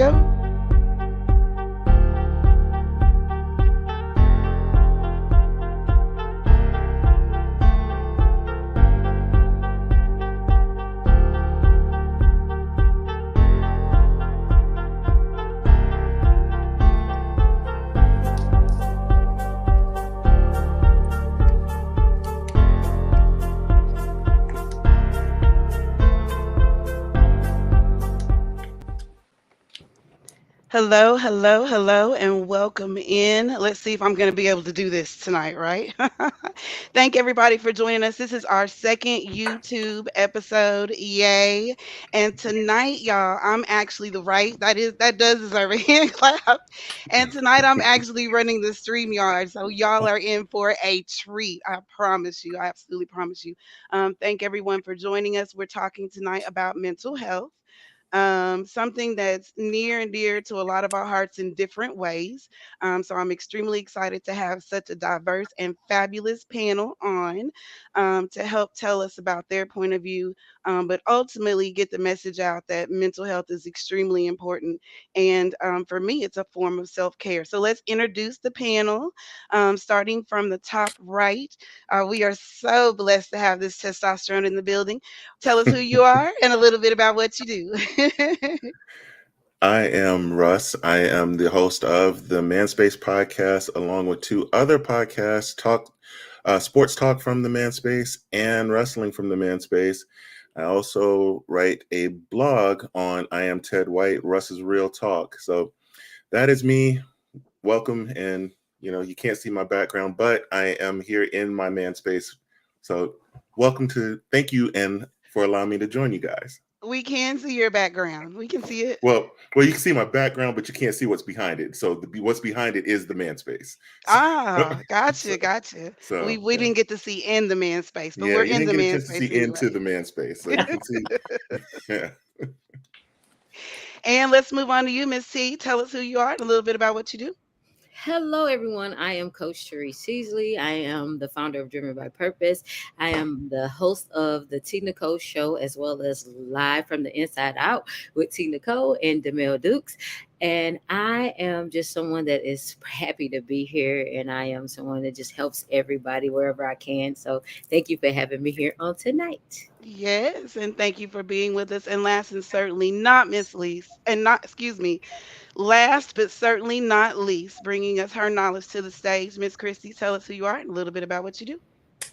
go. Hello, hello, hello, and welcome in. Let's see if I'm going to be able to do this tonight, right? Thank everybody for joining us. This is our second YouTube episode. Yay. And tonight, y'all, I'm actually the right, that does deserve a hand clap. And tonight I'm actually running the StreamYard. So y'all are in for a treat. I promise you. I absolutely promise you. Thank everyone for joining us. We're talking tonight about mental health, something that's near and dear to a lot of our hearts in different ways. So I'm extremely excited to have such a diverse and fabulous panel on, to help tell us about their point of view, but ultimately get the message out that mental health is extremely important. And for me, it's a form of self care. So let's introduce the panel, starting from the top right. We are so blessed to have this testosterone in the building. Tell us who you are and a little bit about what you do. I am Russ. I am the host of the Manspace podcast, along with two other podcasts: Sports Talk from the Manspace and Wrestling from the Manspace. I also write a blog on I Am Ted White, Russ's Real Talk. So that is me. Welcome, and you can't see my background, but I am here in my Manspace. So thank you, and for allowing me to join you guys. We can see your background. We can see it. Well, you can see my background, but you can't see what's behind it. So what's behind it is the man space. So, Ah, so, gotcha, gotcha. so We yeah, didn't get to see in the man space, but yeah. we're You in didn't the get a man chance to space see into anyway. the man space, so you can see. Yeah. And let's move on to you, Miss T. Tell us who you are and a little bit about what you do. Hello, everyone. I am Coach Therese Seasley. I am the founder of Dreaming by Purpose. I am the host of the T Nicole Show, as well as Live from the Inside Out with T Nicole and Demel Dukes. And I am just someone that is happy to be here, and I am someone that just helps everybody wherever I can. So thank you for having me here on tonight. Yes, and thank you for being with us. And last and certainly not Miss Least, and not, excuse me, last but certainly not least, bringing us her knowledge to the stage, Miss Christie. Tell us who you are and a little bit about what you do.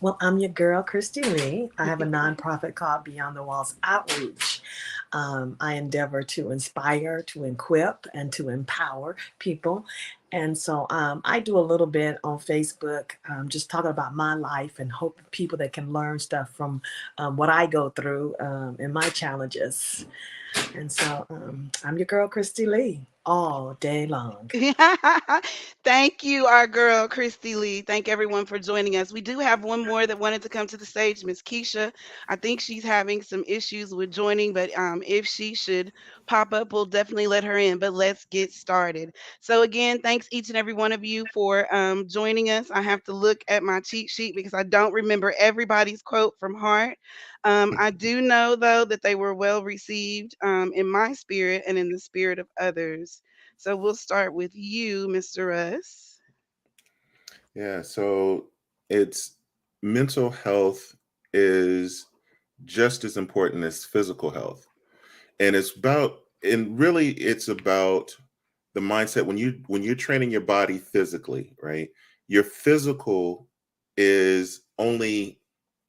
Well, I'm your girl, Christy Lee. I have a nonprofit called Beyond the Walls Outreach. I endeavor to inspire, to equip, and to empower people. And so I do a little bit on Facebook, just talking about my life and hope people that can learn stuff from what I go through and my challenges. And so I'm your girl, Christy Lee, all day long. Thank you, our girl, Christy Lee. Thank everyone for joining us. We do have one more that wanted to come to the stage, Miss Keisha. I think she's having some issues with joining, but if she should pop up, we'll definitely let her in. But let's get started. So, again, thanks each and every one of you for joining us. I have to look at my cheat sheet because I don't remember everybody's quote from heart. I do know, though, that they were well received in my spirit and in the spirit of others. So we'll start with you, Mr. Russ. Yeah. So it's mental health is just as important as physical health, and really it's about the mindset when you're training your body physically, right? Your physical is only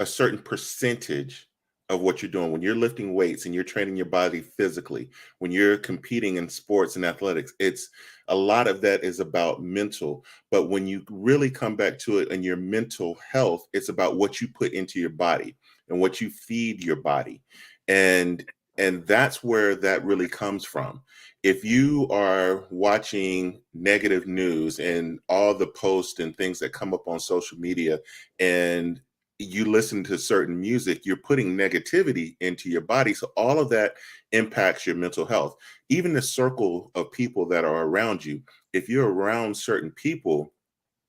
a certain percentage of what you're doing when you're lifting weights and you're training your body physically. When you're competing in sports and athletics, it's a lot of that is about mental. But when you really come back to it and your mental health, it's about what you put into your body and what you feed your body. And that's where that really comes from. If you are watching negative news and all the posts and things that come up on social media, and you listen to certain music, you're putting negativity into your body. So all of that impacts your mental health. Even the circle of people that are around you, if you're around certain people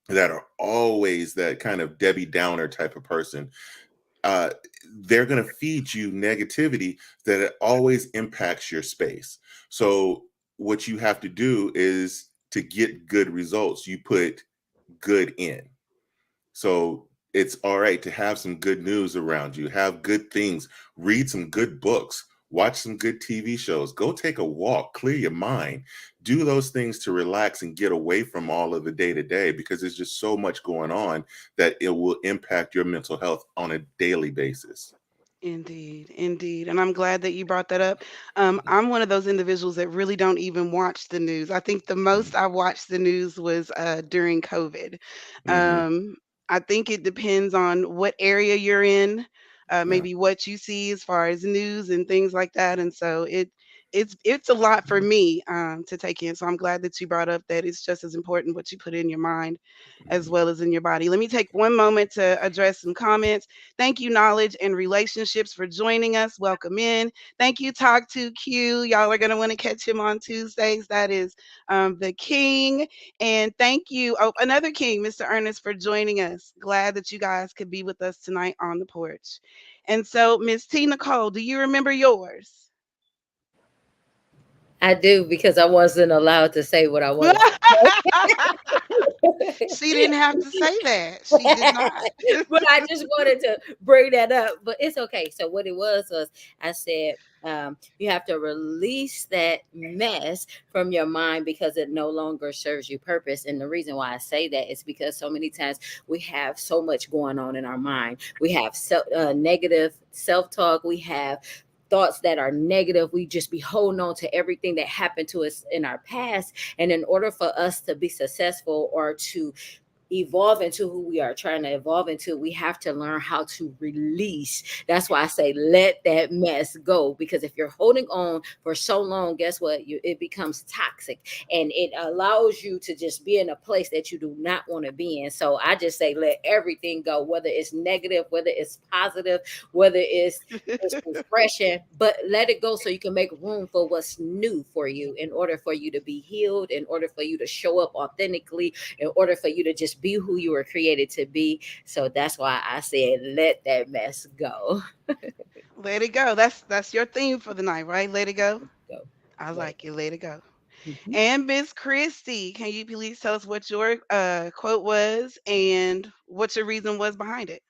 that are always that kind of Debbie Downer type of person, uh, they're going to feed you negativity that it always impacts your space. So what you have to do is to get good results, you put good in. So it's all right to have some good news around you, have good things, read some good books, watch some good TV shows, go take a walk, clear your mind, do those things to relax and get away from all of the day to day, because there's just so much going on that it will impact your mental health on a daily basis. Indeed, indeed. And I'm glad that you brought that up. I'm one of those individuals that really don't even watch the news. I think the most I watched the news was during COVID. Mm-hmm. Um, I think it depends on what area you're in, Yeah. maybe what you see as far as news and things like that. And so it's a lot for me to take in. So I'm glad that you brought up that it's just as important what you put in your mind as Mhm. well as in your body. Let me take one moment to address some comments. Thank you, Knowledge and Relationships, for joining us. Welcome in. Thank you, Talk to Q. Y'all are going to want to catch him on Tuesdays. That is the King. And thank you, oh, another King, Mr. Ernest, for joining us. Glad that you guys could be with us tonight on the porch. And so, Miss T. Nicole, do you remember yours? I do, because I wasn't allowed to say what I wanted to She say. didn't have to say that. She did not. But I just wanted to bring that up. But it's okay. So what it was I said, you have to release that mess from your mind because it no longer serves you purpose. And the reason why I say that is because so many times we have so much going on in our mind. We have negative self-talk. We have thoughts that are negative. We just be holding on to everything that happened to us in our past. And in order for us to be successful or to evolve into who we are trying to evolve into, we have to learn how to release. That's why I say let that mess go, because if you're holding on for so long, guess what, it becomes toxic, and it allows you to just be in a place that you do not want to be in. So I just say let everything go, whether it's negative, whether it's positive, whether it's refreshing, but let it go so you can make room for what's new for you, in order for you to be healed, in order for you to show up authentically, in order for you to just be who you were created to be. So that's why I said, let that mess go. Let it go. That's your theme for the night, right? Let it go. Go. I Let it like it. Let it go. go. Mhm. And Miss Christie, can you please tell us what your quote was and what your reason was behind it?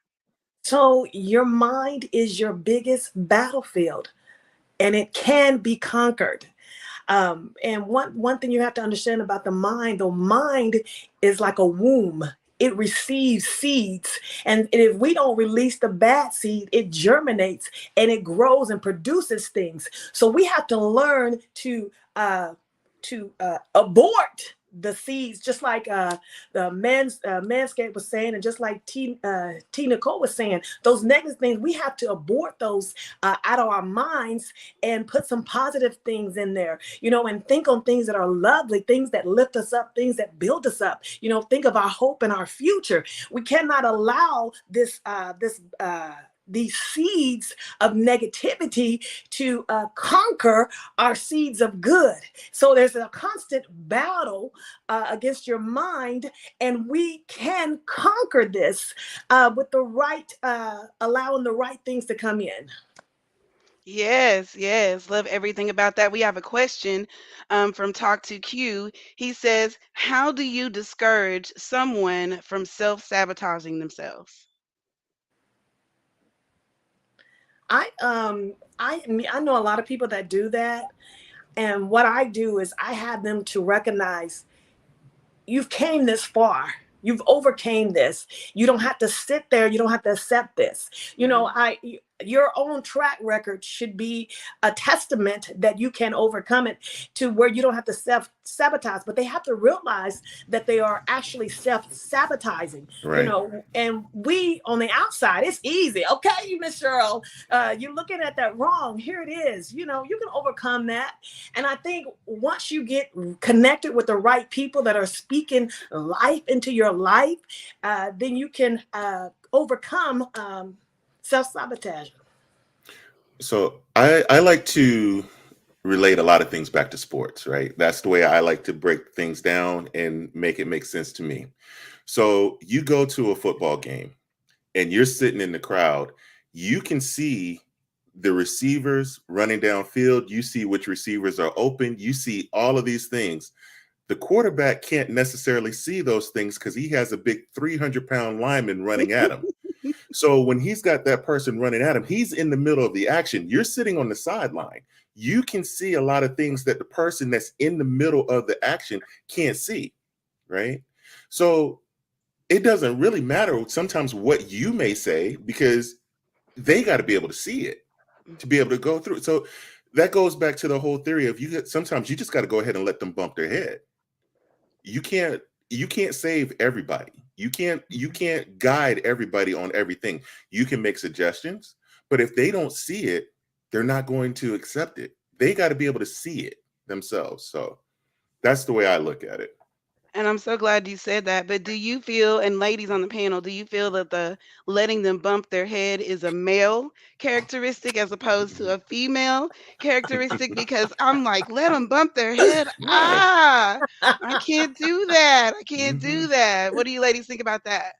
So your mind is your biggest battlefield, and it can be conquered. And one thing you have to understand about the mind is like a womb. It receives seeds, and if we don't release the bad seed, it germinates and it grows and produces things. So we have to learn to abort the seeds, just like the Manscaped was saying, and just like T Nicole was saying. Those negative things, we have to abort those out of our minds and put some positive things in there, and think on things that are lovely, things that lift us up, things that build us up. Think of our hope and our future. We cannot allow these seeds of negativity to conquer our seeds of good. So there's a constant battle against your mind, and we can conquer this with the right, allowing the right things to come in. Yes, yes. Love everything about that. We have a question from Talk to Q. He says, how do you discourage someone from self sabotaging themselves? I know a lot of people that do that, and what I do is I have them to recognize you've came this far. You've overcame this. You don't have to sit there. You don't have to accept this. Hmm. Your own track record should be a testament that you can overcome it, to where you don't have to self sabotage. But they have to realize that they are actually self sabotaging. Right. And we on the outside, it's easy. Okay, Miss Cheryl, you're looking at that wrong. Here it is. You can overcome that. And I think once you get connected with the right people that are speaking life into your life, then you can overcome self sabotage. So I like to relate a lot of things back to sports, right? That's the way I like to break things down and make it make sense to me. So you go to a football game and you're sitting in the crowd, you can see the receivers running downfield. You see which receivers are open. You see all of these things. The quarterback can't necessarily see those things because he has a big 300-pound lineman running at him. So when he's got that person running at him, he's in the middle of the action. You're sitting on the sideline. You can see a lot of things that the person that's in the middle of the action can't see, right? So it doesn't really matter sometimes what you may say because they got to be able to see it to be able to go through it. So that goes back to the whole theory of sometimes you just got to go ahead and let them bump their head. You can't save everybody. You can't guide everybody on everything. You can make suggestions, but if they don't see it, they're not going to accept it. They got to be able to see it themselves. So that's the way I look at it. And I'm so glad you said that. But do you feel, and ladies on the panel, do you feel that the letting them bump their head is a male characteristic as opposed to a female characteristic? Because I'm like, let them bump their head. Yeah. Ah, I can't do that. I can't do Hmm. that. What do you ladies think about that?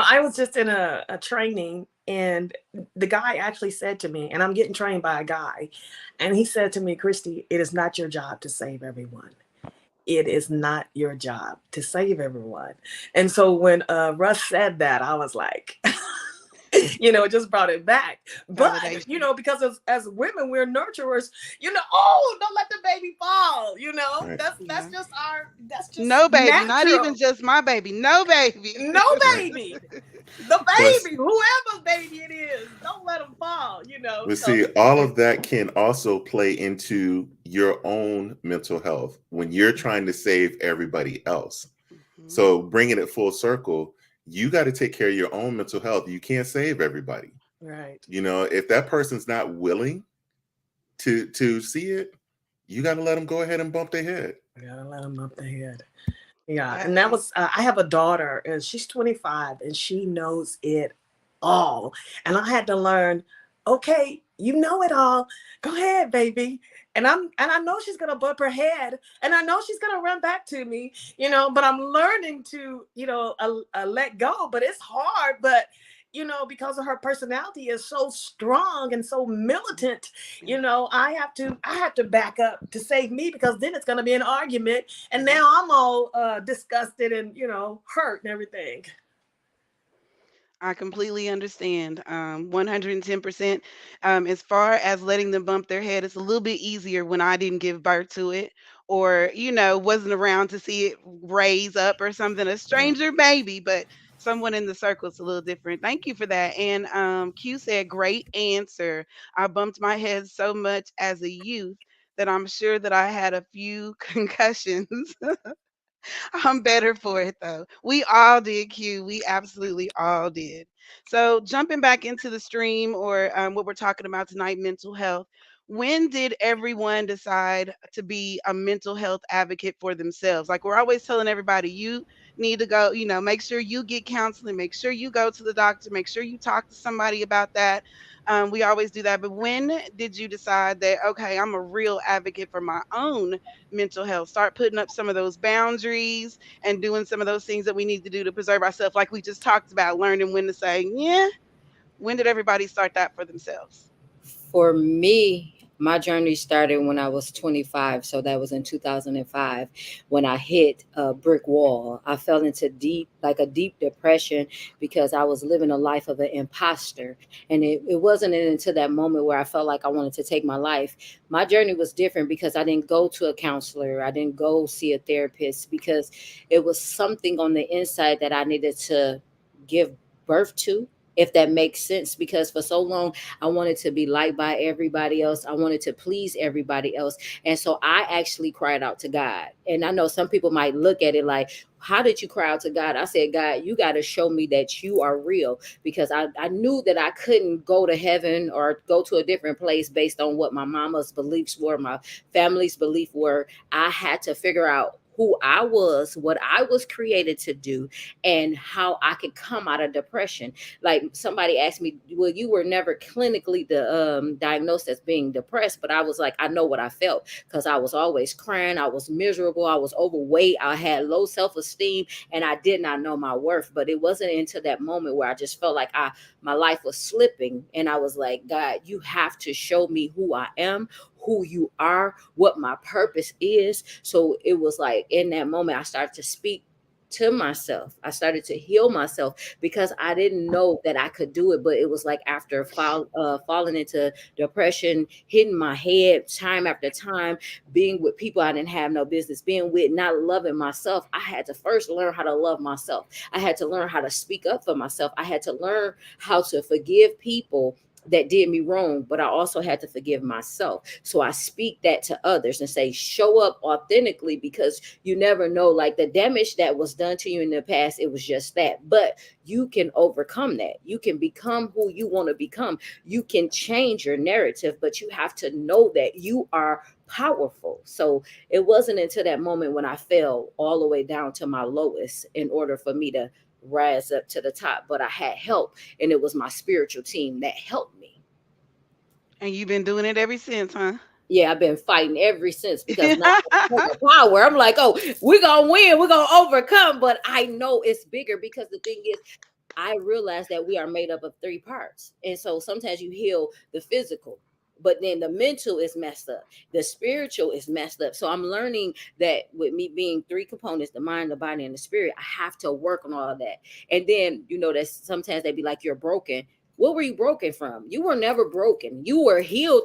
I was just in a training, and the guy actually said to me, and I'm getting trained by a guy, and he said to me, Christy, it is not your job to save everyone. It is not your job to save everyone. And so when Russ said that, I was like, it just brought it back. But, Validation. because as women, we're nurturers, oh, don't let the baby fall, Right. that's Yeah. just No, baby. Not even natural. just my baby. No, baby. No Right. baby. The But baby, whoever's baby it is, don't let them fall. But So see, all of that can also play into your own mental health when you're trying to save everybody else. Mhm. So bringing it full circle, you got to take care of your own mental health. You can't save everybody. right. If that person's not willing to see it, you got to let them go ahead and bump their head. I gotta let them up the head. Yeah, That and that is was I have a daughter, and she's 25, and she knows it all. And I had to learn, okay, you know it all. Go ahead, baby. And I know she's gonna bump her head, and I know she's gonna run back to me, but I'm learning to, let go. But it's hard, but because of her personality is so strong and so militant, yeah. I have to back up to save me, because then it's gonna be an argument, and Mhm. now I'm all disgusted and hurt and everything. I completely understand. 110%. As far as letting them bump their head, it's a little bit easier when I didn't give birth to it or, wasn't around to see it raise up or something. A Yeah. stranger, maybe, but someone in the circle is a little different. Thank you for that. And Q said, great answer. I bumped my head so much as a youth that I'm sure that I had a few concussions. I'm better for it though. We all did, Q. We absolutely all did. So, jumping back into the stream or what we're talking about tonight, mental health. When did everyone decide to be a mental health advocate for themselves? Like, we're always telling everybody, you need to go, make sure you get counseling, make sure you go to the doctor, make sure you talk to somebody about that. We always do that. But when did you decide that, okay, I'm a real advocate for my own mental health? Start putting up some of those boundaries and doing some of those things that we need to do to preserve ourselves, like we just talked about, learning when to say, yeah. When did everybody start that for themselves? For me, my journey started when I was 25. So that was in 2005 when I hit a brick wall. I fell into like a deep depression because I was living a life of an imposter. And it wasn't until that moment where I felt like I wanted to take my life. My journey was different because I didn't go to a counselor. I didn't go see a therapist because it was something on the inside that I needed to give birth to, if that makes sense. Because for so long, I wanted to be liked by everybody else. I wanted to please everybody else. And so I actually cried out to God. And I know some people might look at it like, how did you cry out to God? I said, God, you got to show me that you are real, because I knew that I couldn't go to heaven or go to a different place based on what my mama's beliefs were, my family's belief were. I had to figure out who I was, what I was created to do, and how I could come out of depression. Like somebody asked me, well, you were never clinically diagnosed as being depressed, but I was like, I know what I felt, because I was always crying, I was miserable, I was overweight, I had low self-esteem, and I did not know my worth. But it wasn't until that moment where I just felt like my life was slipping, and I was like, God, you have to show me who I am, who you are, what my purpose is. So it was like in that moment I started to speak to myself. I started to heal myself, because I didn't know that I could do it. But it was like after falling into depression, hitting my head time after time, being with people I didn't have no business being with, not loving myself. I had to first learn how to love myself. I had to learn how to speak up for myself. I had to learn how to forgive people that did me wrong, but I also had to forgive myself. So I speak that to others and say, show up authentically, because you never know, like the damage that was done to you in the past, it was just that. But you can overcome that. You can become who you want to become. You can change your narrative, but you have to know that you are powerful. So it wasn't until that moment when I fell all the way down to my lowest in order for me to rise up to the top. But I had help, and it was my spiritual team that helped me. And you've been doing it ever since, huh? Yeah, I've been fighting ever since, because now power. I'm like, oh, we're gonna win, we're gonna overcome. But I know it's bigger, because the thing is, I realized that we are made up of three parts. And so sometimes you heal the physical, but then the mental is messed up. The spiritual is messed up. So I'm learning that with me being three components, the mind, the body, and the spirit, I have to work on all of that. And then, that sometimes they be like, you're broken. What were you broken from? You were never broken. You were healed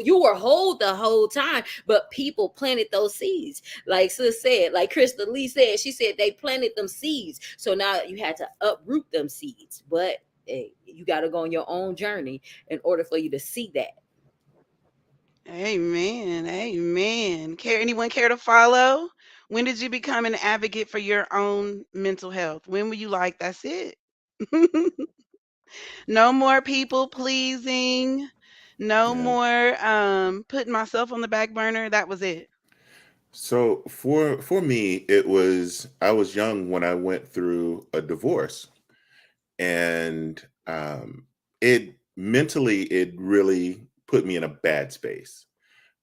you were whole the whole time, but people planted those seeds. Like sis said, like Krista Lee said, she said they planted them seeds. So now you had to uproot them seeds. But hey, you got to go on your own journey in order for you to see that. Amen. Amen. Anyone care to follow? When did you become an advocate for your own mental health? When were you like, that's it? No more people pleasing. No Yeah. more putting myself on the back burner. That was it. So for me, it was I was young when I went through a divorce, and it mentally it really put me in a bad space,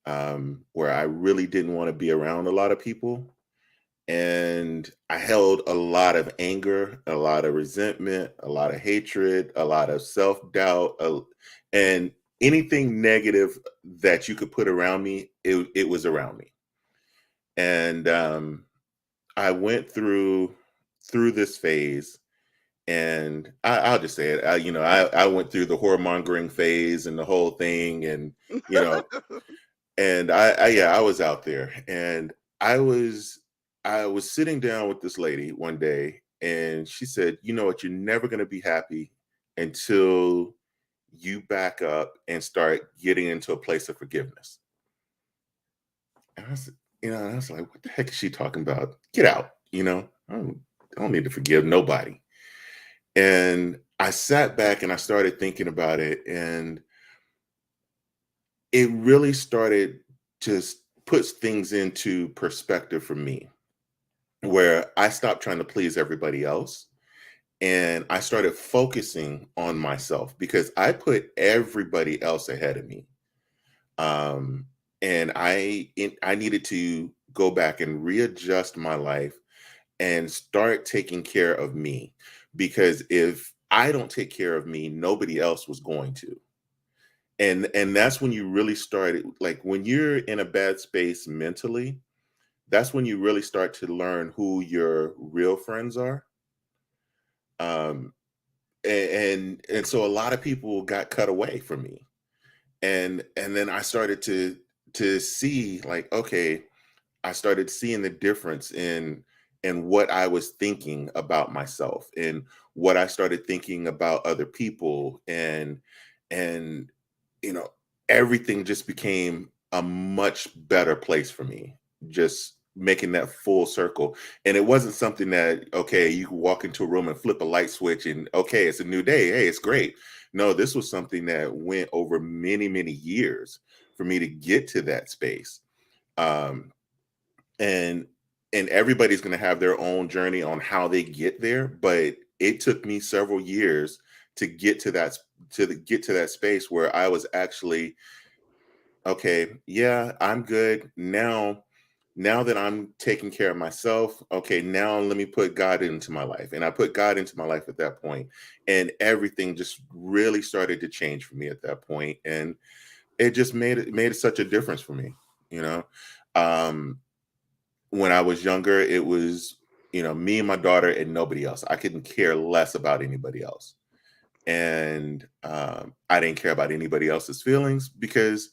where I really didn't want to be around a lot of people, and I held a lot of anger, a lot of resentment, a lot of hatred, a lot of self doubt, and anything negative that you could put around me, it was around me. And I went through this phase, and I'll just say it. I went through the whoremongering phase and the whole thing, and you know, and yeah, I was out there, and I was I was sitting down with this lady one day, and she said, "You know what? You're never going to be happy until you back up and start getting into a place of forgiveness." And I was like, "What the heck is she talking about? Get out! I don't need to forgive nobody." And I sat back and I started thinking about it, and it really started to put things into perspective for me, where I stopped trying to please everybody else and I started focusing on myself, because I put everybody else ahead of me. Um, and I needed to go back and readjust my life and start taking care of me, because if I don't take care of me, nobody else was going to. And that's when you really started, like when you're in a bad space mentally, that's when you really start to learn who your real friends are. Um and so a lot of people got cut away from me. And then I started to see, like, okay, I started seeing the difference in what I was thinking about myself and what I started thinking about other people, and you know everything just became a much better place for me, just making that full circle. And it wasn't something that, okay, you could walk into a room and flip a light switch and, okay, it's a new day, hey, it's great. No, this was something that went over many, many years for me to get to that space. um and and everybody's going to have their own journey on how they get there, but it took me several years to get to that get to that space where I was actually okay, yeah, I'm good now. Now that I'm taking care of myself, okay, now let me put God into my life. And I put God into my life at that point, and everything just really started to change for me at that point. And it just made it such a difference for me, you know. Um, when I was younger, it was, me and my daughter and nobody else. I couldn't care less about anybody else. And I didn't care about anybody else's feelings because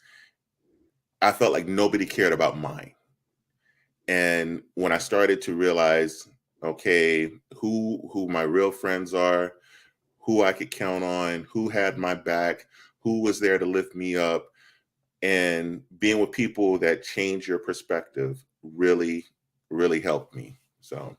I felt like nobody cared about mine. And when I started to realize, okay, who my real friends are, who I could count on, who had my back, who was there to lift me up, and being with people that change your perspective really, really helped me. So,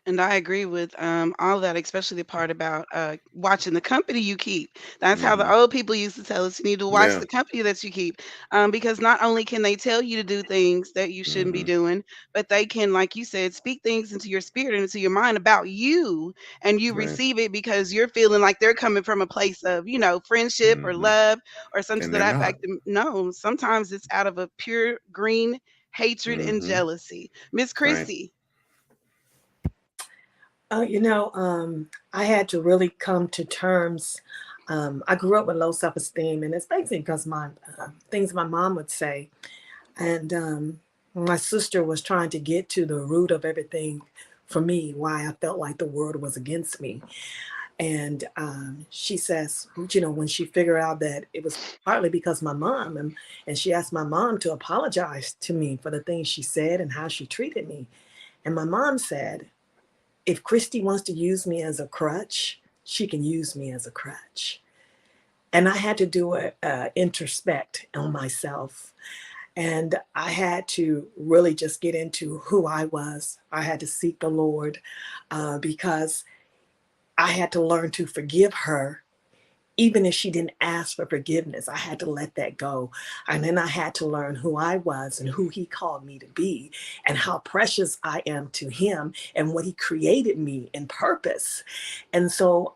And I agree with all of that, especially the part about watching the company you keep. That's how the hmm old people used to tell us you need to watch yeah, the company that you keep. Because not only can they tell you to do things that you shouldn't be hmm doing, but they can, like you said, speak things into your spirit and into your mind about you, and you right, receive it because you're feeling like they're coming from a place of, friendship or hmm love or something and to they're that not. fact. No, sometimes it's out of a pure green hatred and hmm jealousy. Miss right, Christie. I had to really come to terms. I grew up with low self esteem, and it's basically because my things my mom would say. And my sister was trying to get to the root of everything for me, why I felt like the world was against me. And she says, when she figured out that it was partly because my mom, and she asked my mom to apologize to me for the things she said and how she treated me. And my mom said, if Christy wants to use me as a crutch, she can use me as a crutch. And I had to do a introspect on myself. And I had to really just get into who I was. I had to seek the Lord because I had to learn to forgive her even if she didn't ask for forgiveness. I had to let that go. And then I had to learn who I was and who he called me to be and how precious I am to him and what he created me in purpose. And so,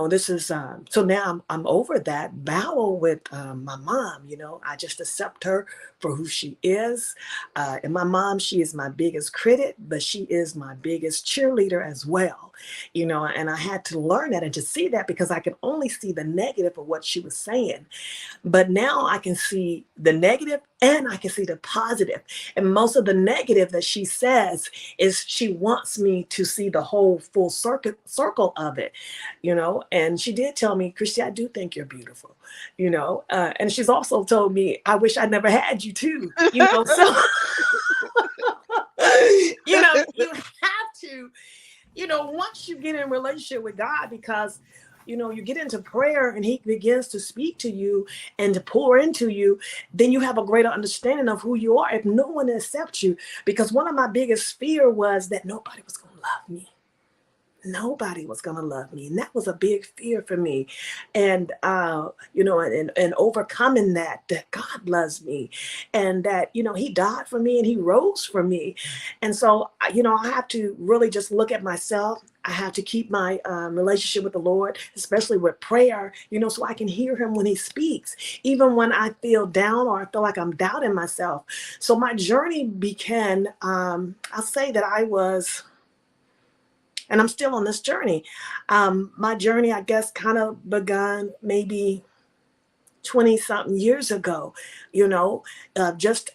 this is so now I'm over that battle with my mom. I just accept her for who she is. And my mom, she is my biggest critic, but she is my biggest cheerleader as well. And I had to learn that and to see that because I could only see the negative of what she was saying. But now I can see the negative and I can see the positive. And most of the negative that she says is she wants me to see the whole full circle of it, And she did tell me, Christy, I do think you're beautiful, And she's also told me, I wish I never had you too, So, you have to once you get in relationship with God, because you get into prayer and he begins to speak to you and to pour into you, then you have a greater understanding of who you are if no one accepts you. Because one of my biggest fear was that nobody was going to love me. Nobody was going to love me, and that was a big fear for me. And and overcoming that God loves me, and that he died for me and he rose for me. And so I have to really just look at myself. I have to keep my relationship with the Lord, especially with prayer, so I can hear him when he speaks, even when I feel down or I feel like I'm doubting myself. So my journey began, I'll say that I was, and I'm still on this journey. My journey, I guess, kind of begun maybe 20 something years ago, you know, just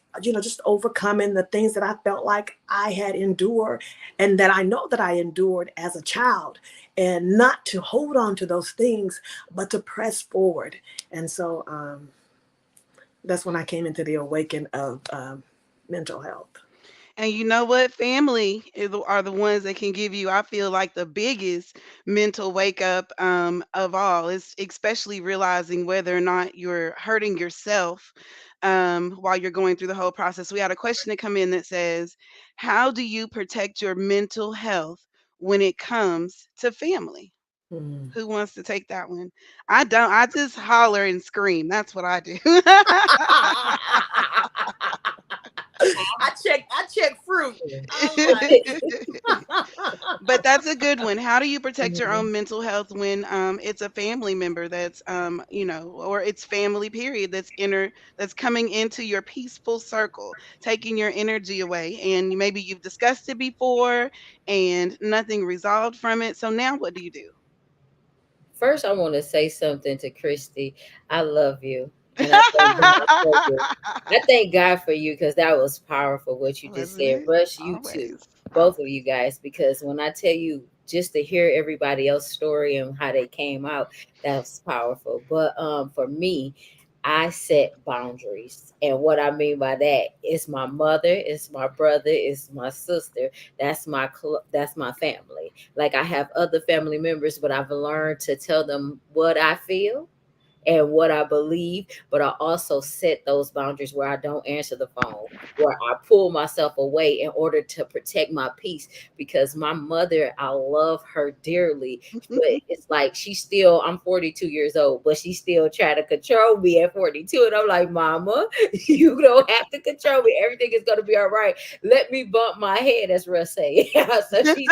overcoming the things that I felt like I had endured and that I know that I endured as a child, and not to hold on to those things, but to press forward. And so that's when I came into the awakening of mental health. And you know what? Family are the ones that can give you, I feel like, the biggest mental wake up of all. It's especially realizing whether or not you're hurting yourself while you're going through the whole process. We had a question to come in that says, how do you protect your mental health when it comes to family? Mm. Who wants to take that one? I don't. I just holler and scream. That's what I do. I check But that's a good one. How do you protect your Mhm. own mental health when it's a family member that's or it's family period that's coming into your peaceful circle, taking your energy away, and maybe you've discussed it before and nothing resolved from it. So now what do you do? First, I want to say something to Christy. I love you, and I thank God for you. I thank God for you because that was powerful what you just Wasn't said. it? Rush, you too, Always. both of you guys, because when I tell you just to hear everybody else's story and how they came out, that's powerful. But for me, I set boundaries, and what I mean by that is my mother, it's my brother, it's my sister. That's my family. Like I have other family members, but I've learned to tell them what I feel and what I believe, but I also set those boundaries where I don't answer the phone, where I pull myself away in order to protect my peace. Because my mother, I love her dearly, but it's like she's still, I'm 42 years old, but she still trying to control me at 42. And I'm like, Mama, you don't have to control me. Everything is going to be all right. Let me bump my head, as Russ say. So she's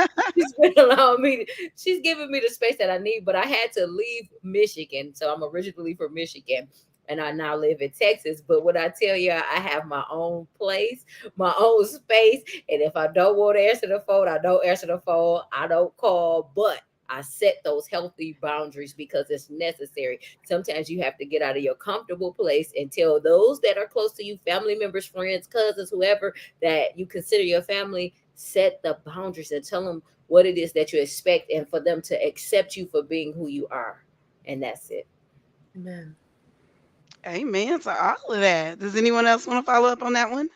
been allowing me she's giving me the space that I need, but I had to leave Michigan. So I'm originally from Michigan and I now live in Texas. But when I tell you I have my own place, my own space, and if I don't want to answer the phone, I don't answer the phone. I don't call, but I set those healthy boundaries because it's necessary. Sometimes you have to get out of your comfortable place and tell those that are close to you, family members, friends, cousins, whoever that you consider your family, set the boundaries and tell them what it is that you expect and for them to accept you for being who you are. And that's it. Amen. Amen to all of that. Does anyone else want to follow up on that one?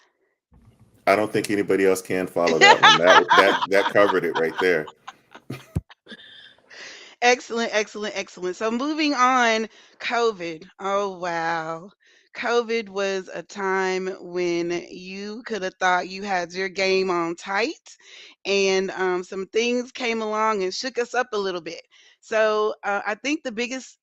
I don't think anybody else can follow that one. That covered it right there. Excellent, excellent, excellent. So moving on, COVID. Oh wow. COVID was a time when you could have thought you had your game on tight, and some things came along and shook us up a little bit. So I think the biggest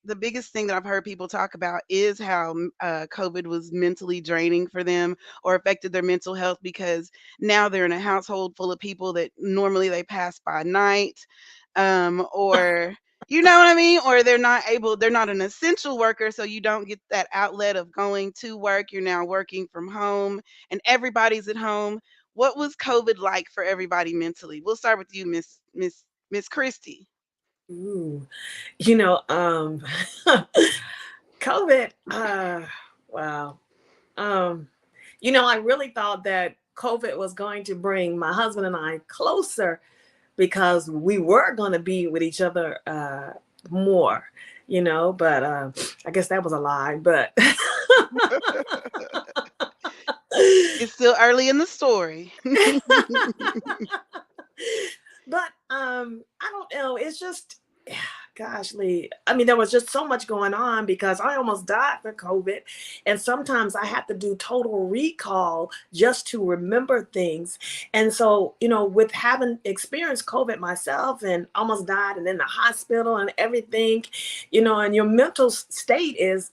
thing that I've heard people talk about is how COVID was mentally draining for them or affected their mental health because now they're in a household full of people that normally they pass by night, or you know what I mean? Or they're not an essential worker, so you don't get that outlet of going to work. You're now working from home and everybody's at home. What was COVID like for everybody mentally? We'll start with you, Miss Christie. Ooh. You know, COVID, wow. Um, I really thought that COVID was going to bring my husband and I closer because we were going to be with each other more, but I guess that was a lie. But It's still early in the story. but I don't know. It's just, gosh, Lee. I mean, there was just so much going on because I almost died for COVID, and sometimes I have to do total recall just to remember things. And so, with having experienced COVID myself and almost died and in the hospital and everything, and your mental state is,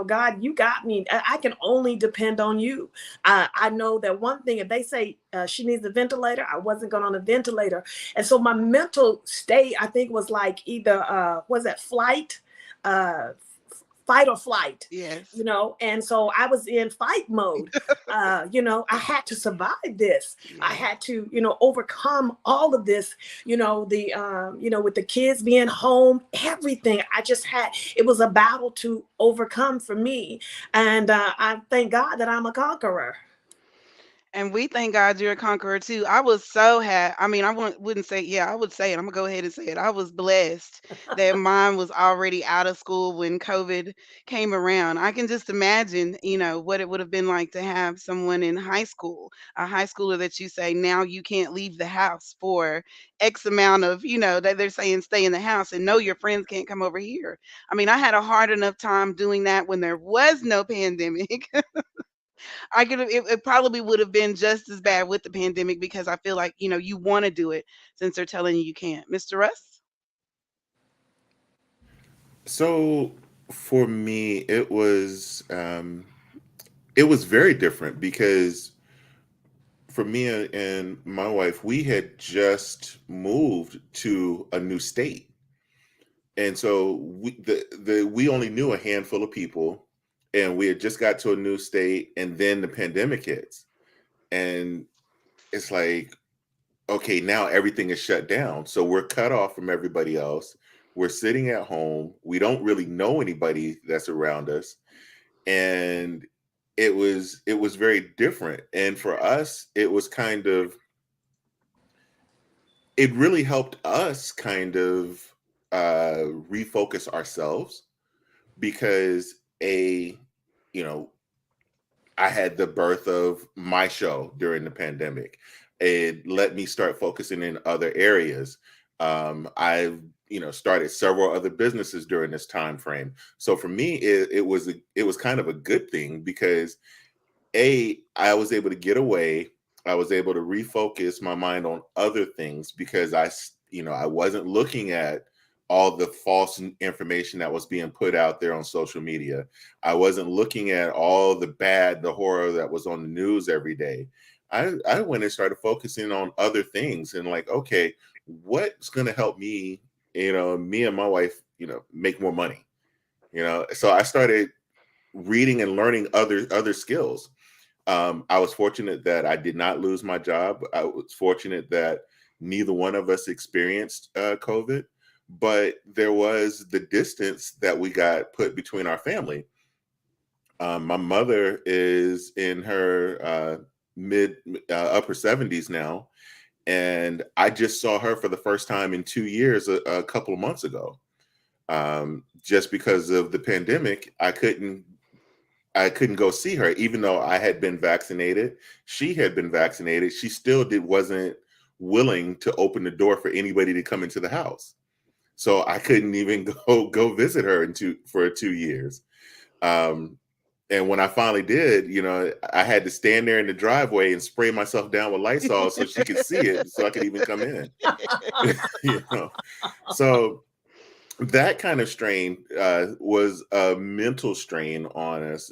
God, you got me. I can only depend on you. I know that one thing, if they say she needs a ventilator, I wasn't going on a ventilator. And so my mental state, I think, was like either, was it uh, fight or flight, Yes. and so I was in fight mode. I had to survive this. I Yes. had to, overcome all of this, with the kids being home, everything. It was a battle to overcome for me. And I thank God that I'm a conqueror. And we thank God you're a conqueror too. I was so happy. I mean, wouldn't say, yeah, I would say it. I'm gonna go ahead and say it. I was blessed that mine was already out of school when COVID came around. I can just imagine, what it would have been like to have someone in high school, a high schooler that you say now you can't leave the house for X amount of, that they're saying stay in the house and no, your friends can't come over here. I mean, I had a hard enough time doing that when there was no pandemic. I could have it probably would have been just as bad with the pandemic because I feel like, you want to do it since they're telling you you can't. Mr. Russ? So for me, it was very different because for me and my wife, we had just moved to a new state, and so we only knew a handful of people, and we had just got to a new state, and then the pandemic hits, and it's like, okay, now everything is shut down, so we're cut off from everybody else. We're sitting at home. We don't really know anybody that's around us, and it was very different. And for us, it really helped us kind of refocus ourselves, because you know I had the birth of my show during the pandemic. It let me start focusing in other areas. I've started several other businesses during this time frame. So for me, it was kind of a good thing, because I was able to get away. I was able to refocus my mind on other things, because I wasn't looking at all the false information that was being put out there on social media. I wasn't looking at all the horror that was on the news every day. I went and started focusing on other things, and like, okay, what's going to help me, me and my wife, make more money. So I started reading and learning other skills. I was fortunate that I did not lose my job. I was fortunate that neither one of us experienced COVID, but there was the distance that we got put between our family. My mother is in her mid upper 70s now, and I just saw her for the first time in 2 years a couple of months ago. Just because of the pandemic, I couldn't go see her, even though I had been vaccinated. She had been vaccinated. She still wasn't willing to open the door for anybody to come into the house. So I couldn't even go visit her for 2 years. Um, and when I finally did, I had to stand there in the driveway and spray myself down with Lysol so she could see it, so I could even come in. you know, so that kind of strain was a mental strain on us,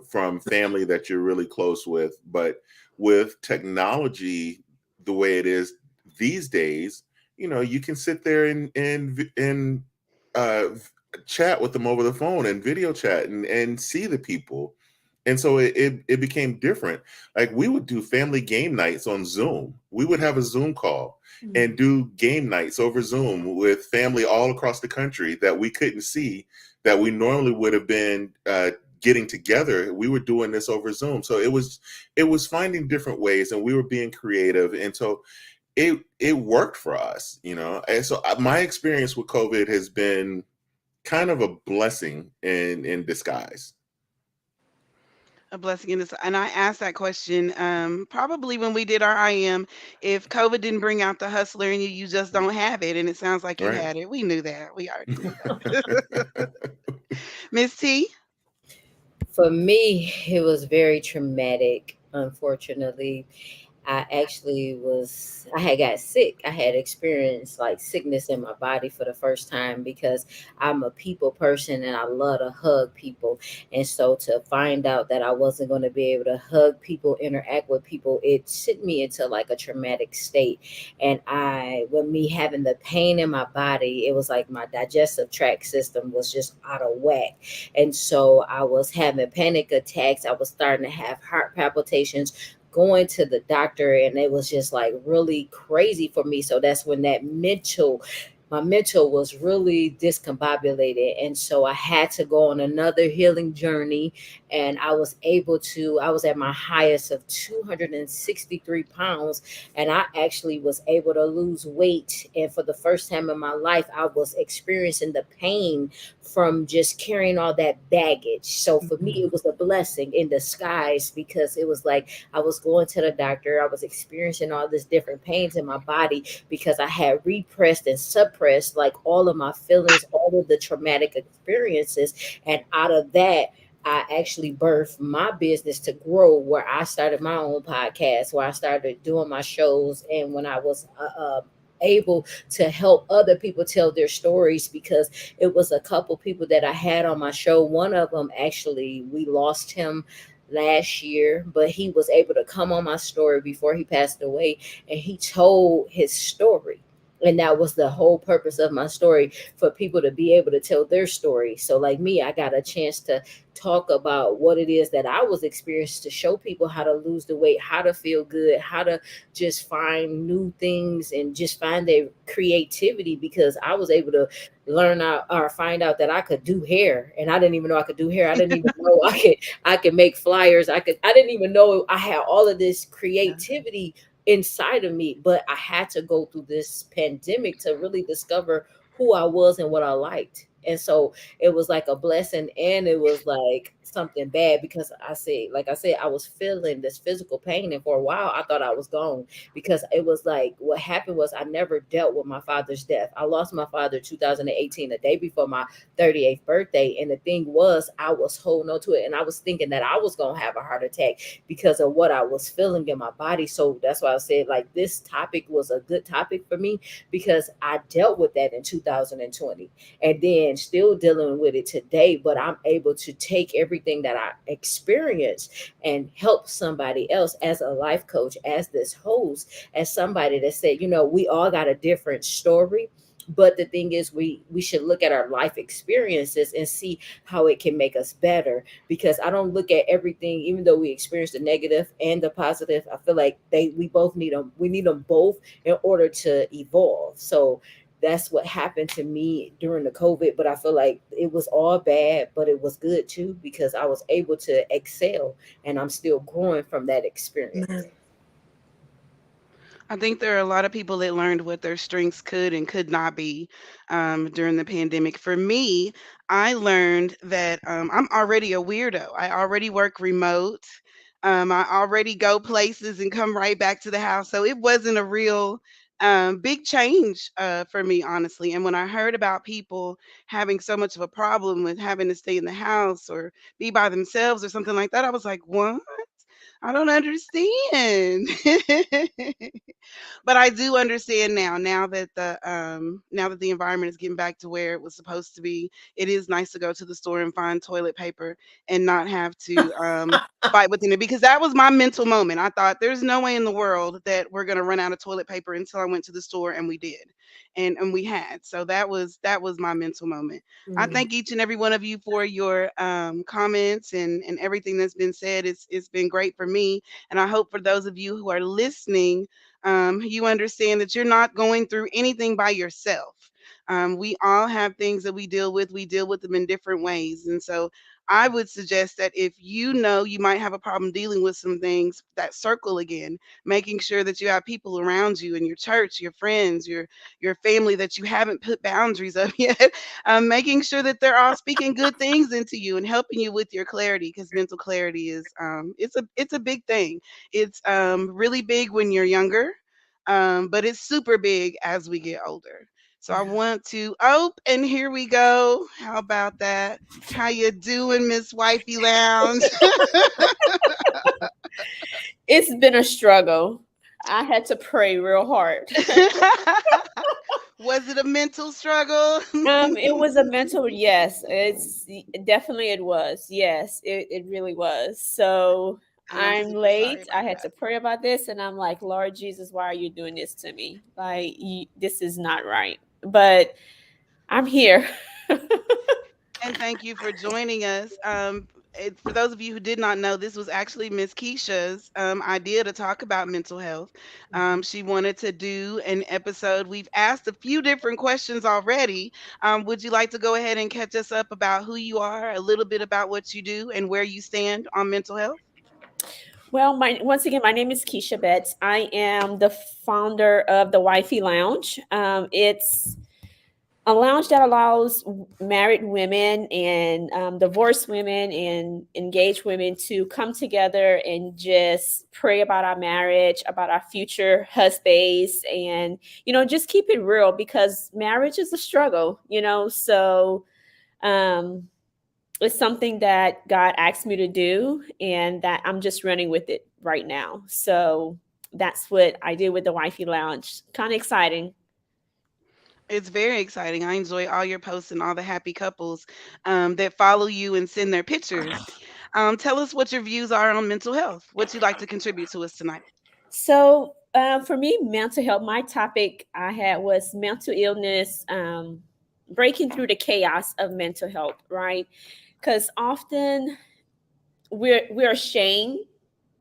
from family that you're really close with. But with technology the way it is these days, you can sit there and uh, chat with them over the phone and video chat and see the people. And so it became different. Like, we would do family game nights on Zoom. We would have a Zoom call and do game nights over Zoom with family all across the country that we couldn't see, that we normally would have been getting together. We were doing this over Zoom. So it was finding different ways, and we were being creative. And so it worked for us. And so my experience with COVID has been kind of a blessing in disguise. A blessing in this. And I asked that question probably when we did our IM. If COVID didn't bring out the hustler in you, you just don't have it. And it sounds like you Right. had it. We knew that. We already knew that. Miss T. For me, it was very traumatic, unfortunately. I had got sick. I had experienced like sickness in my body for the first time because I'm a people person and I love to hug people. And so to find out that I wasn't going to be able to hug people, interact with people, it sent me into like a traumatic state. And with me having the pain in my body, it was like my digestive tract system was just out of whack. And so I was having panic attacks. I was starting to have heart palpitations, going to the doctor, and it was just like really crazy for me. So that's when my mental was really discombobulated, and so I had to go on another healing journey. And I was at my highest of 263 pounds, and I actually was able to lose weight. And for the first time in my life, I was experiencing the pain from just carrying all that baggage. So for me, it was a blessing in disguise, because it was like I was going to the doctor, I was experiencing all this different pains in my body because I had repressed and suppressed like all of my feelings, all of the traumatic experiences. And out of that, I actually birthed my business to grow, where I started my own podcast, where I started doing my shows. And when I was able to help other people tell their stories, because it was a couple people that I had on my show. One of them, actually, we lost him last year, but he was able to come on my story before he passed away, and he told his story. And that was the whole purpose of my story, for people to be able to tell their story. So, like me, I got a chance to talk about what it is that I was experiencing, to show people how to lose the weight, how to feel good, how to just find new things and just find their creativity, because I was able to learn out or find out that I could do hair, and I didn't even know I could do hair. I didn't even know I could make flyers. I didn't even know I had all of this Yeah. creativity inside of me, but I had to go through this pandemic to really discover who I was and what I liked. And so it was like a blessing, and it was like something bad, because like I said, I was feeling this physical pain, and for a while I thought I was gone, because it was like what happened was I never dealt with my father's death. I lost my father 2018, the day before my 38th birthday, and the thing was I was holding on to it, and I was thinking that I was going to have a heart attack because of what I was feeling in my body. So that's why I said, like, this topic was a good topic for me, because I dealt with that in 2020, and then still dealing with it today. But I'm able to take everything that I experienced and help somebody else as a life coach, as this host, as somebody that said, we all got a different story. But the thing is, we should look at our life experiences and see how it can make us better, because I don't look at everything, even though we experience the negative and the positive. I feel like we both need them. We need them both in order to evolve. So that's what happened to me during the COVID. But I feel like it was all bad, but it was good too, because I was able to excel, and I'm still growing from that experience. Man. I think there are a lot of people that learned what their strengths could and could not be during the pandemic. For me, I learned that I'm already a weirdo. I already work remote. I already go places and come right back to the house. So it wasn't a real big change for me, honestly. And when I heard about people having so much of a problem with having to stay in the house or be by themselves or something like that, I was like, what? I don't understand. But I do understand now. Now that the environment is getting back to where it was supposed to be, it is nice to go to the store and find toilet paper and not have to fight within it, because that was my mental moment. I thought there's no way in the world that we're gonna run out of toilet paper until I went to the store, and we did. And we had. So that was my mental moment. I Mm. thank each and every one of you for your comments and everything that's been said. It's been great for me, and I hope for those of you who are listening, you understand that you're not going through anything by yourself. We all have things that we deal with. We deal with them in different ways. And so I would suggest that if you know you might have a problem dealing with some things, that circle again, making sure that you have people around you in your church, your friends, your family that you haven't put boundaries of yet, making sure that they're all speaking good things into you and helping you with your clarity, because mental clarity is it's a big thing. It's really big when you're younger, but it's super big as we get older. So I Yeah. want to, oh, and here we go. How about that? How you doing, Miss Wifey Lounge? It's been a struggle. I had to pray real hard. Was it a mental struggle? It was a mental, yes. It's definitely it was. Yes, it really was. So And I'm I'm super sorry late. I about had that. to pray about this, and I'm like, Lord Jesus, why are you doing this to me? Like, this is not right. But I'm here. And thank you for joining us. For those of you who did not know, this was actually Miss Keisha's idea to talk about mental health. Mhm. She wanted to do an episode. We've asked a few different questions already. Would you like to go ahead and catch us up about who you are, a little bit about what you do, and where you stand on mental health? Well, my once again, my name is Keisha Betts. I am the founder of the Wifey Lounge. It's a lounge that allows married women and divorced women and engaged women to come together and just pray about our marriage, about our future husbands, and just keep it real, because marriage is a struggle. So um, it's something that God asked me to do, and that I'm just running with it right now. So that's what I do with the Wifey Lounge. Kind of exciting. It's very exciting. I enjoy all your posts and all the happy couples that follow you and send their pictures. Tell us what your views are on mental health. What you'd like to contribute to us tonight. So, for me, mental health, my topic I had was mental illness, breaking through the chaos of mental health, right? Because often we're ashamed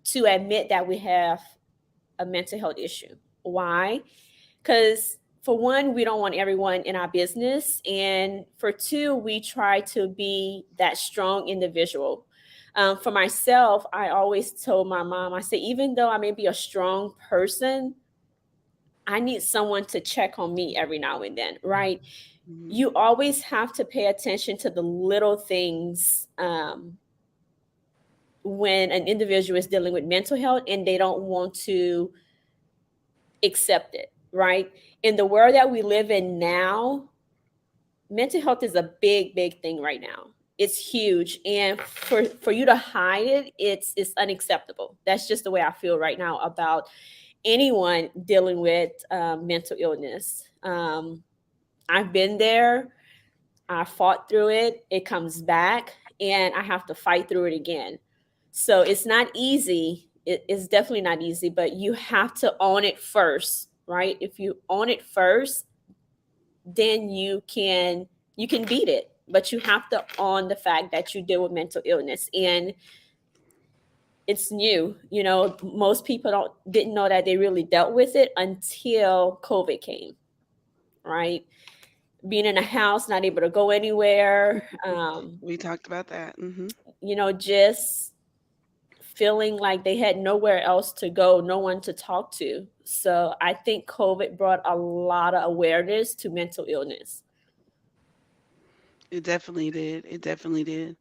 to admit that we have a mental health issue. Why? Because for one, we don't want everyone in our business, and for two, we try to be that strong individual. For myself, I always told my mom, I said, even though I may be a strong person, I need someone to check on me every now and then, right? Mhm. You always have to pay attention to the little things, when an individual is dealing with mental health and they don't want to accept it, right? In the world that we live in now, mental health is a big, big thing right now. It's huge, and for you to hide it, it's unacceptable. That's just the way I feel right now about anyone dealing with mental illness. I've been there. I fought through it. It comes back, and I have to fight through it again. So it's not easy. It's definitely not easy, but you have to own it first, right? If you own it first, then you can beat it. But you have to own the fact that you deal with mental illness, and it's new. Most people didn't know that they really dealt with it until COVID came, right? Being in a house, not able to go anywhere, We talked about that. just feeling like they had nowhere else to go, no one to talk to. So I think COVID brought a lot of awareness to mental illness. It definitely did. It definitely did.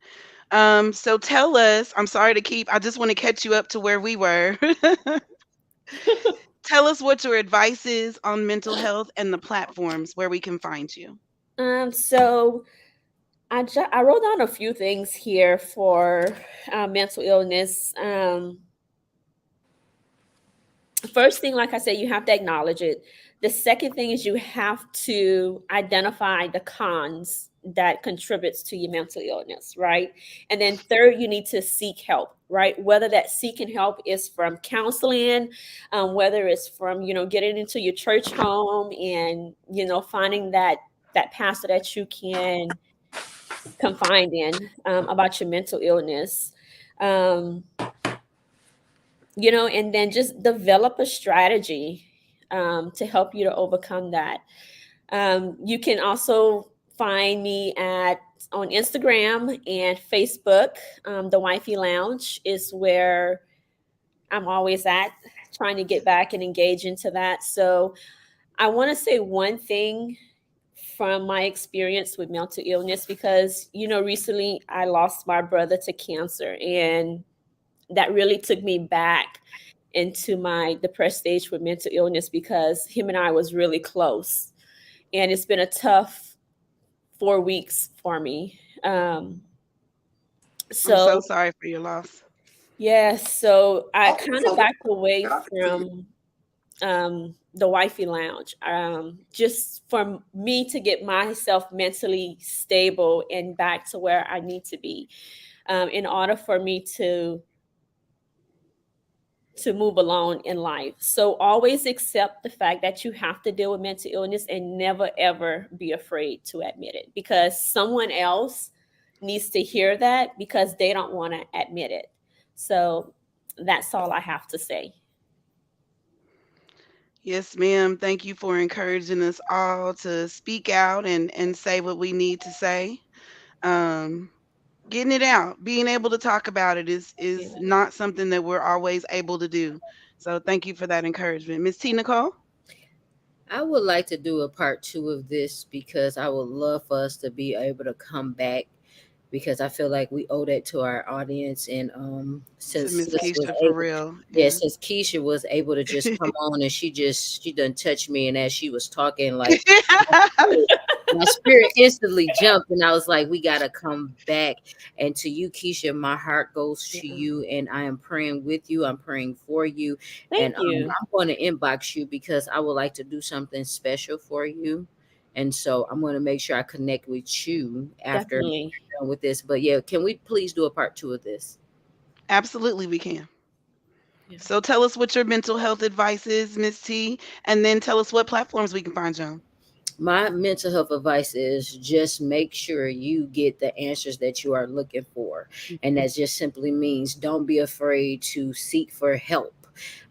So tell us, I'm sorry to keep, I just want to catch you up to where we were. Tell us what your advice is on mental health and the platforms where we can find you. So I wrote down a few things here for mental illness. First thing, like I said, you have to acknowledge it. The second thing is you have to identify the cons that contributes to your mental illness, right? And then third, you need to seek help, right? Whether that seeking help is from counseling, whether it's from getting into your church home and finding that pastor that you can confide in, about your mental illness. Um, and then just develop a strategy, to help you to overcome that. You can also find me at on Instagram and Facebook. The Wifey Lounge is where I'm always at, trying to get back and engage into that. So I want to say one thing from my experience with mental illness, because recently I lost my brother to cancer, and that really took me back into my depressed stage with mental illness, because him and I was really close, and it's been a tough 4 weeks for me. I'm so So sorry for your loss. yeah, so I kind of backed away from the Wifey Lounge, just for me to get myself mentally stable and back to where I need to be, in order for me to move along in life. So always accept the fact that you have to deal with mental illness, and never ever be afraid to admit it, because someone else needs to hear that, because they don't want to admit it. So that's all I have to say. Yes, ma'am. Thank you for encouraging us all to speak out and say what we need to say. Um, Getting it out, being able to talk about it Yeah, is not something that we're always able to do. So thank you for that encouragement, Miss T. Nicole. I would like to do a part two of this because I would love for us to be able to come back because I feel like we owe that to our audience. And To since Miss sis was Keisha for able, real. yeah, Yeah. since Keisha was able to just come on and she done touched me, and as she was talking, like my spirit instantly jumped, and I was like, we got to come back. And to you, Keisha, my heart goes to yeah. you, and I am praying with you. I'm praying for you. And Thank you. I'm going to inbox you because I would like to do something special for you. And so I'm going to make sure I connect with you after Definitely. we're done with this. But yeah, can we please do a part two of this? Absolutely, we can. Yeah. So tell us what your mental health advice is, Miss T, and then tell us what platforms we can find you on. My mental health advice is just make sure you get the answers that you are looking for. And that just simply means don't be afraid to seek for help.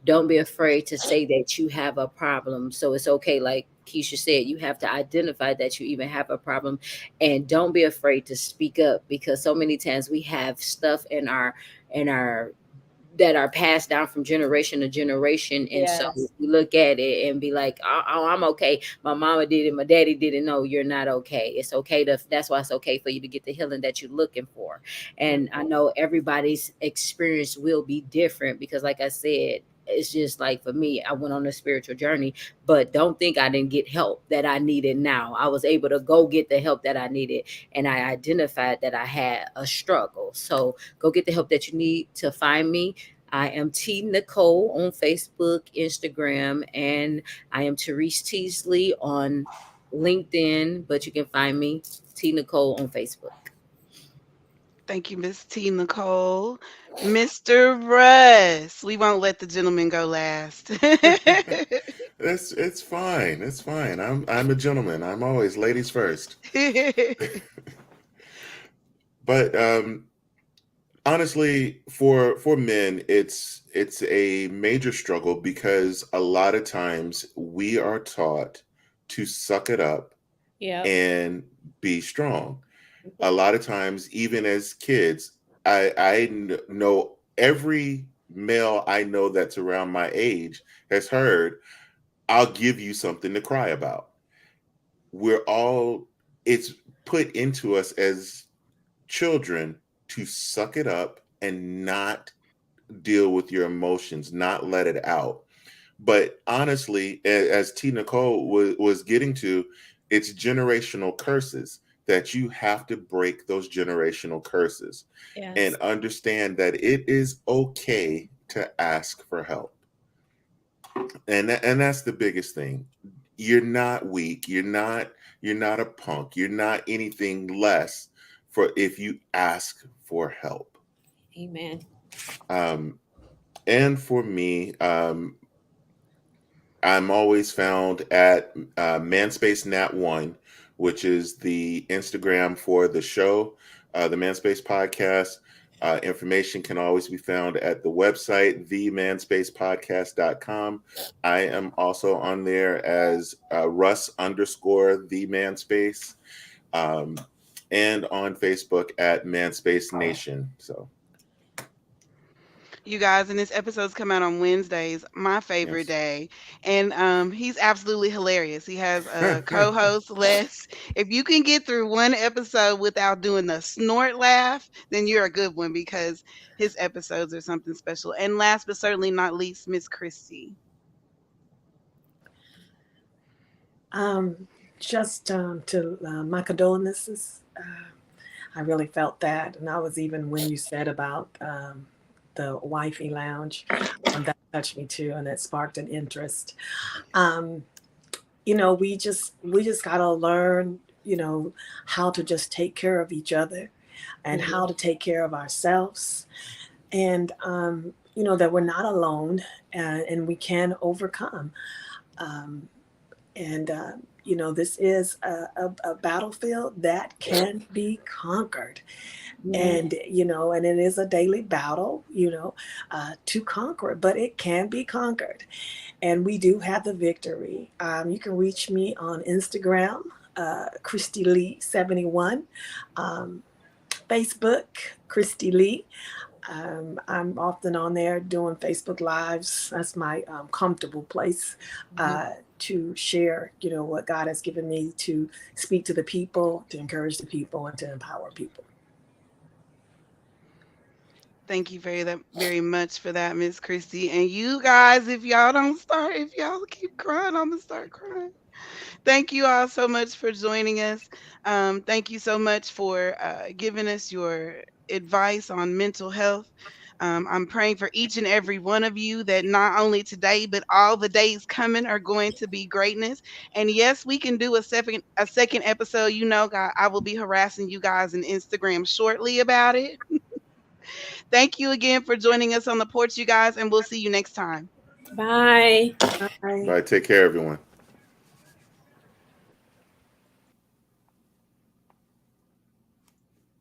Don't be afraid to say that you have a problem. So it's okay, like Keisha said, you have to identify that you even have a problem, and don't be afraid to speak up, because so many times we have stuff in our that are passed down from generation to generation. And so Yes. we look at it and be like, oh, I'm okay. My mama did it. My daddy didn't. No, you're not okay. It's okay to, that's why it's okay for you to get the healing that you're looking for. And I know everybody's experience will be different, because like I said, it's just like for me, I went on a spiritual journey, but don't think I didn't get help that I needed. Now I was able to go get the help that I needed, and I identified that I had a struggle. So go get the help that you need. To find me, I am T Nicole on Facebook, Instagram, and I am Therese Teasley on LinkedIn, but you can find me T Nicole on Facebook. Thank you, Miss T. Nicole. Mr. Russ, we won't let the gentleman go last. It's fine. It's fine. I'm a gentleman. I'm always ladies first. But honestly, for men, it's a major struggle because a lot of times we are taught to suck it up Yep. and be strong. A lot of times, even as kids, I know every male I know that's around my age has heard, "I'll give you something to cry about." We're all it's put into us as children to suck it up and not deal with your emotions, not let it out. But honestly, as T. Nicole was getting to, it's generational curses that you have to break those generational curses and Yes. understand that it is okay to ask for help. And that's the biggest thing. You're not weak. You're not a punk. You're not anything less for if you ask for help. Amen. Um, and for me, I'm always found at Manspace Nat One, which is the Instagram for the show, the Manspace podcast. Information can always be found at the website, themanspacepodcast.com. I am also on there as Russ underscore the Manspace, um, and on Facebook at Manspace Nation. So, You guys, and this episode's come out on Wednesdays, my favorite yes. day. And he's absolutely hilarious. He has a co-host, Les. If you can get through one episode without doing the snort laugh, then you're a good one, because his episodes are something special. And last but certainly not least, Miss Christie. Um, just to my condolences. I really felt that, and I was even when you said about the wifey lounge, that touched me too, and it sparked an interest. Um, we just gotta learn, how to just take care of each other and Mhm. how to take care of ourselves, and that we're not alone, and we can overcome. Um, and this is a battlefield that can be conquered, Yeah. and it is a daily battle, to conquer it, but it can be conquered, and we do have the victory. You can reach me on Instagram, Christy Lee 71, um, Facebook, Christy Lee. I'm often on there doing Facebook Lives. That's my comfortable place Mhm. to share, what God has given me to speak to the people, to encourage the people, and to empower people. Thank you very much for that, Miss Christie. And you guys, if y'all keep crying, I'm gonna start crying. Thank you all so much for joining us. Thank you so much for giving us your advice on mental health. I'm praying for each and every one of you that not only today, but all the days coming are going to be greatness. And yes, we can do a second episode. I will be harassing you guys on Instagram shortly about it. Thank you again for joining us on the porch, you guys, and we'll see you next time. Bye. Bye. Bye. Take care, everyone.